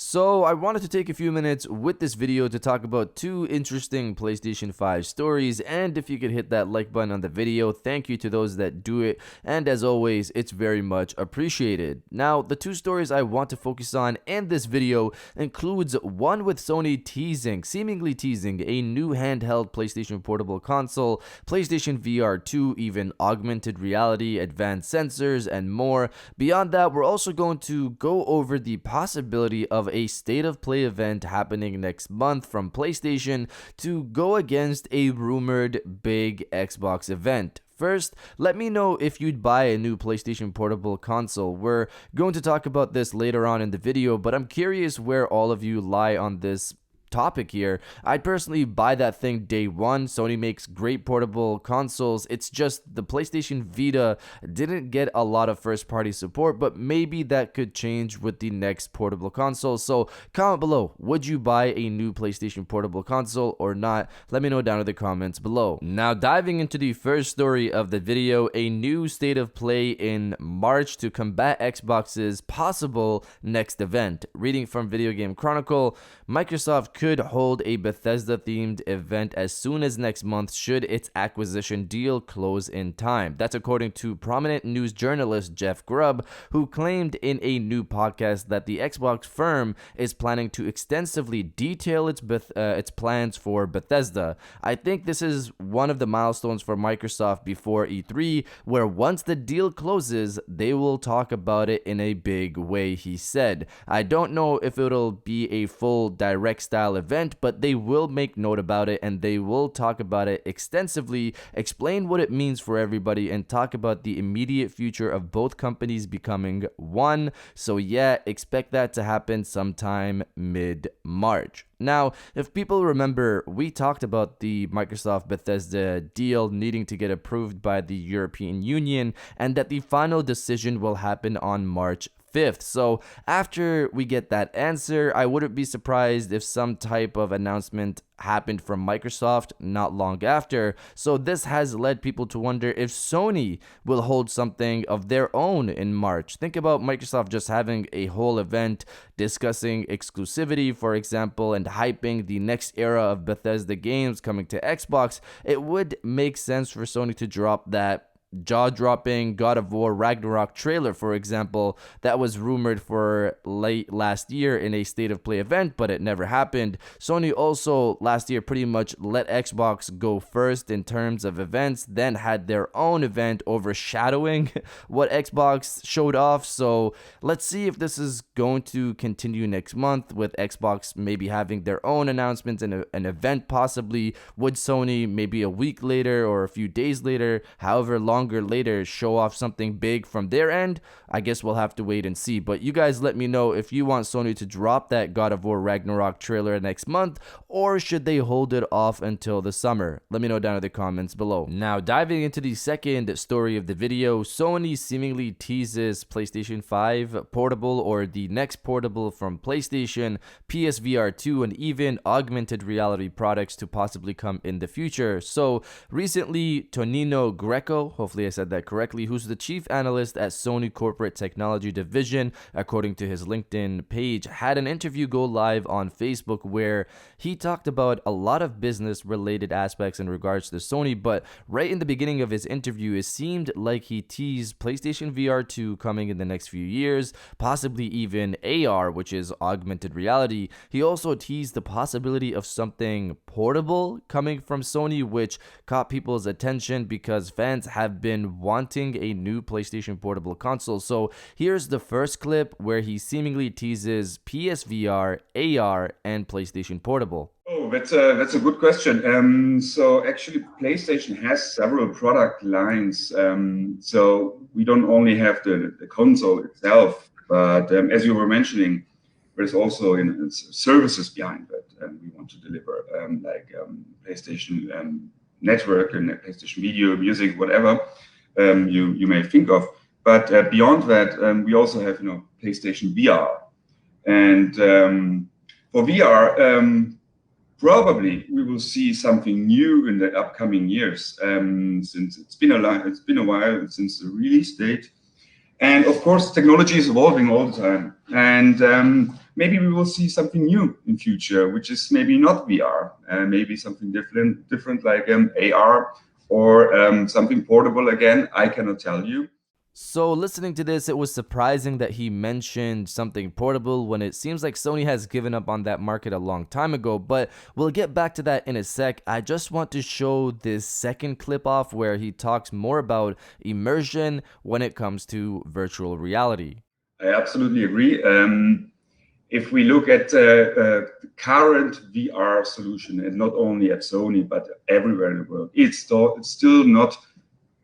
So I wanted to take a few minutes with this video to talk about two interesting PlayStation 5 stories, and if you could hit that like button on the video, thank you to those that do it, and as always, it's very much appreciated. Now, the two stories I want to focus on in this video includes one with Sony seemingly teasing a new handheld PlayStation Portable Console, PlayStation VR2, even augmented reality, advanced sensors, and more. Beyond that, we're also going to go over the possibility of a state of play event happening next month from PlayStation to go against a rumored big Xbox event. First, let me know if you'd buy a new PlayStation Portable Console. We're going to talk about this later on in the video, but I'm curious where all of you lie on this topic here. I'd personally buy that thing day one. Sony makes great portable consoles. It's just the PlayStation Vita didn't get a lot of first party support, but maybe that could change with the next portable console. So comment below, would you buy a new PlayStation portable console or not? Let me know down in the comments below. Now diving into the first story of the video, a new state of play in March to combat Xbox's possible next event. Reading from Video Game Chronicle, Microsoft could hold a Bethesda-themed event as soon as next month should its acquisition deal close in time. That's according to prominent news journalist Jeff Grubb, who claimed in a new podcast that the Xbox firm is planning to extensively detail its plans for Bethesda. I think this is one of the milestones for Microsoft before E3, where once the deal closes, they will talk about it in a big way, he said. I don't know if it'll be a full direct style event, but they will make note about it and they will talk about it extensively, explain what it means for everybody, and talk about the immediate future of both companies becoming one. So yeah, expect that to happen sometime mid-March. Now, if people remember, we talked about the Microsoft Bethesda deal needing to get approved by the European Union and that the final decision will happen on March 5th. So after we get that answer, I wouldn't be surprised if some type of announcement happened from Microsoft not long after. So this has led people to wonder if Sony will hold something of their own in March. Think about Microsoft just having a whole event discussing exclusivity, for example, and hyping the next era of Bethesda games coming to Xbox. It would make sense for Sony to drop that jaw-dropping God of War Ragnarok trailer, for example, that was rumored for late last year in a state of play event, but it never happened. Sony also last year pretty much let Xbox go first in terms of events, then had their own event overshadowing what Xbox showed off. So let's see if this is going to continue next month with Xbox maybe having their own announcements and an event possibly. Would Sony maybe a week later or a few days later, however longer later, show off something big from their end? I guess we'll have to wait and see. But you guys let me know if you want Sony to drop that God of War Ragnarok trailer next month, or should they hold it off until the summer? Let me know down in the comments below. Now diving into the second story of the video, Sony seemingly teases PlayStation 5 portable or the next portable from PlayStation, PSVR2, and even augmented reality products to possibly come in the future. So recently, Tonino Greco, hopefully I said that correctly, who's the chief analyst at Sony Corporate Technology Division, according to his LinkedIn page, had an interview go live on Facebook where he talked about a lot of business related aspects in regards to Sony, but right in the beginning of his interview, it seemed like he teased PlayStation VR2 coming in the next few years, possibly even AR, which is augmented reality. He also teased the possibility of something portable coming from Sony, which caught people's attention because fans have been wanting a new PlayStation portable console. So here's the first clip where he seemingly teases PSVR, AR, and PlayStation Portable. Oh, that's a good question. So actually, PlayStation has several product lines. So we don't only have the console itself, but as you were mentioning, there's also services behind that we want to deliver, like PlayStation Network and PlayStation Video, music, whatever you may think of. But beyond that, we also have PlayStation VR, and for VR. Probably we will see something new in the upcoming years, since it's been a while since the release date, And of course, technology is evolving all the time. And maybe we will see something new in future, which is maybe not VR, maybe something different like AR or something portable again. I cannot tell you. So listening to this, it was surprising that he mentioned something portable when it seems like Sony has given up on that market a long time ago, but we'll get back to that in a sec. I just want to show this second clip off where he talks more about immersion when it comes to virtual reality. I absolutely agree. If we look at current VR solution, and not only at Sony, but everywhere in the world, it's still not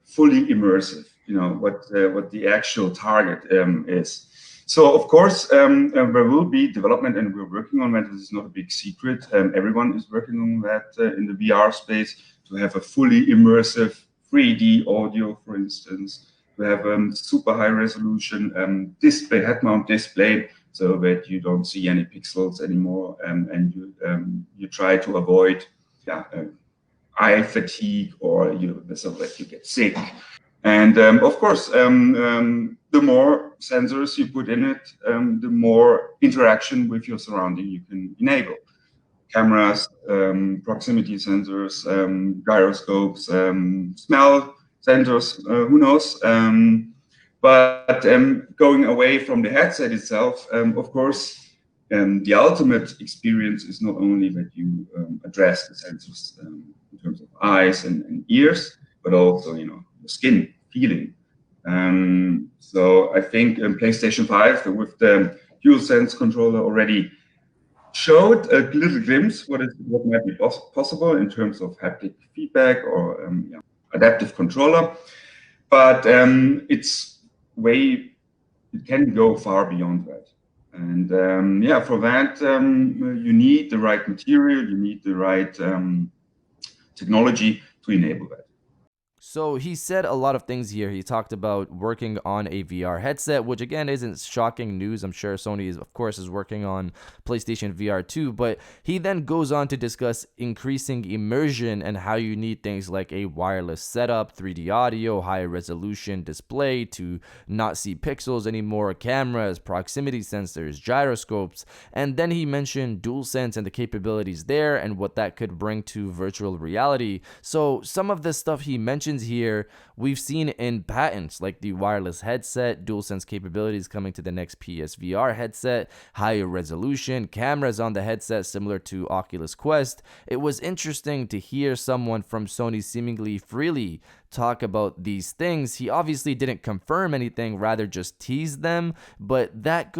fully immersive. You know what the actual target is. So of course there will be development, and we're working on that. This is not a big secret. Everyone is working on that in the VR space to have a fully immersive 3D audio, for instance, to have a super high resolution display, head-mount display, so that you don't see any pixels anymore, and you try to avoid eye fatigue or so that you get sick. And of course, the more sensors you put in it, the more interaction with your surrounding you can enable. Cameras, proximity sensors, gyroscopes, smell sensors, who knows? But going away from the headset itself, of course, the ultimate experience is not only that you address the sensors in terms of eyes and ears, but also, the skin feeling. So I think PlayStation 5 with the DualSense controller already showed a little glimpse what might be possible in terms of haptic feedback or adaptive controller. But it can go far beyond that. And for that, you need the right material, you need the right technology to enable that. So he said a lot of things here. He talked about working on a VR headset, which again isn't shocking news. I'm sure Sony is, of course, is working on PlayStation VR2, but he then goes on to discuss increasing immersion and how you need things like a wireless setup, 3D audio, high resolution display to not see pixels anymore, cameras, proximity sensors, gyroscopes, and then he mentioned DualSense and the capabilities there and what that could bring to virtual reality. So some of the stuff he mentions here we've seen in patents like the wireless headset, DualSense capabilities coming to the next PSVR headset, higher resolution, cameras on the headset similar to Oculus Quest. It was interesting to hear someone from Sony seemingly freely talk about these things. He obviously didn't confirm anything, rather just teased them, but that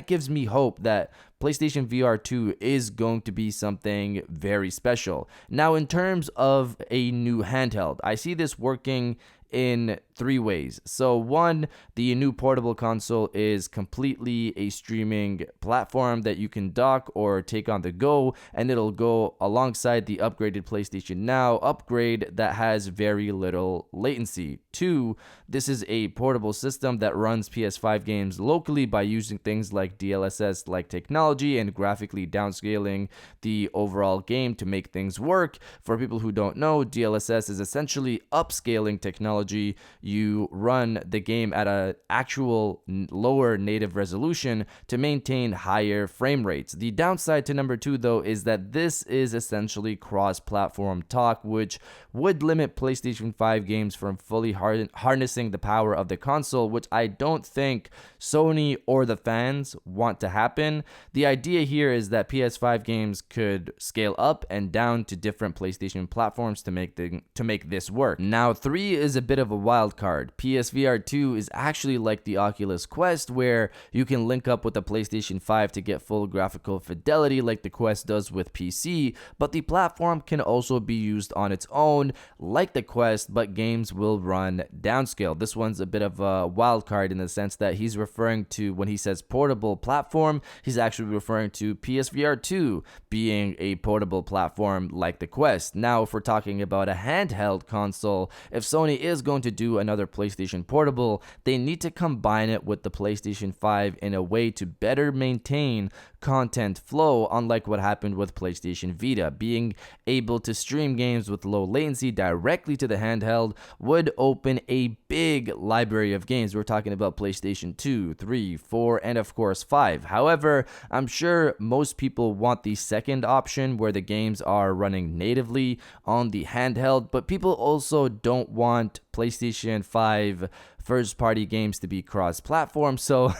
gives me hope that PlayStation VR2 is going to be something very special. Now, in terms of a new handheld, I see this working in three ways. So one, the new portable console is completely a streaming platform that you can dock or take on the go, and it'll go alongside the upgraded PlayStation Now upgrade that has very little latency. Two, this is a portable system that runs PS5 games locally by using things like DLSS like technology and graphically downscaling the overall game to make things work. For people who don't know, DLSS is essentially upscaling technology. You run the game at an actual lower native resolution to maintain higher frame rates. The downside to number two, though, is that this is essentially cross-platform talk, which would limit PlayStation 5 games from fully harnessing the power of the console, which I don't think Sony or the fans want to happen. The idea here is that PS5 games could scale up and down to different PlayStation platforms to make this work. Now, 3 is a bit of a wild card. PSVR2 is actually like the Oculus Quest, where you can link up with the PlayStation 5 to get full graphical fidelity like the Quest does with PC, but the platform can also be used on its own like the Quest, but games will run downscale. This one's a bit of a wild card in the sense that he's referring to, when he says portable platform, he's actually referring to PSVR2 being a portable platform like the Quest. Now, if we're talking about a handheld console, if Sony is is going to do another PlayStation Portable, they need to combine it with the PlayStation 5 in a way to better maintain content flow, unlike what happened with PlayStation Vita. Being able to stream games with low latency directly to the handheld would open a big library of games. We're talking about PlayStation 2, 3, 4, and of course 5. However, I'm sure most people want the second option where the games are running natively on the handheld, but people also don't want PlayStation 5 first party games to be cross platform, so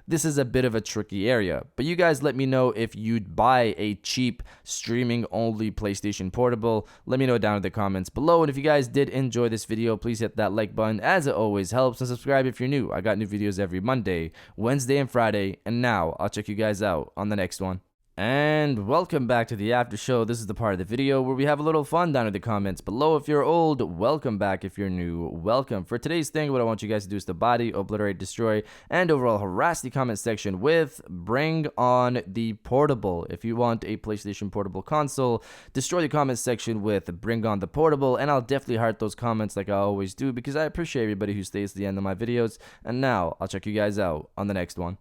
this is a bit of a tricky area. But you guys let me know if you'd buy a cheap streaming only PlayStation Portable. Let me know down in the comments below, and if you guys did enjoy this video, please hit that like button as it always helps, and subscribe if you're new. I got new videos every Monday, Wednesday, and Friday, and now I'll check you guys out on the next one. And welcome back to the after show. This is the part of the video where we have a little fun down in the comments below. If you're old, welcome back. If you're new, welcome. For today's thing, what I want you guys to do is to body, obliterate, destroy, and overall harass the comment section with bring on the portable. If you want a PlayStation Portable console, destroy the comment section with bring on the portable, and I'll definitely heart those comments like I always do because I appreciate everybody who stays to the end of my videos. And now I'll check you guys out on the next one.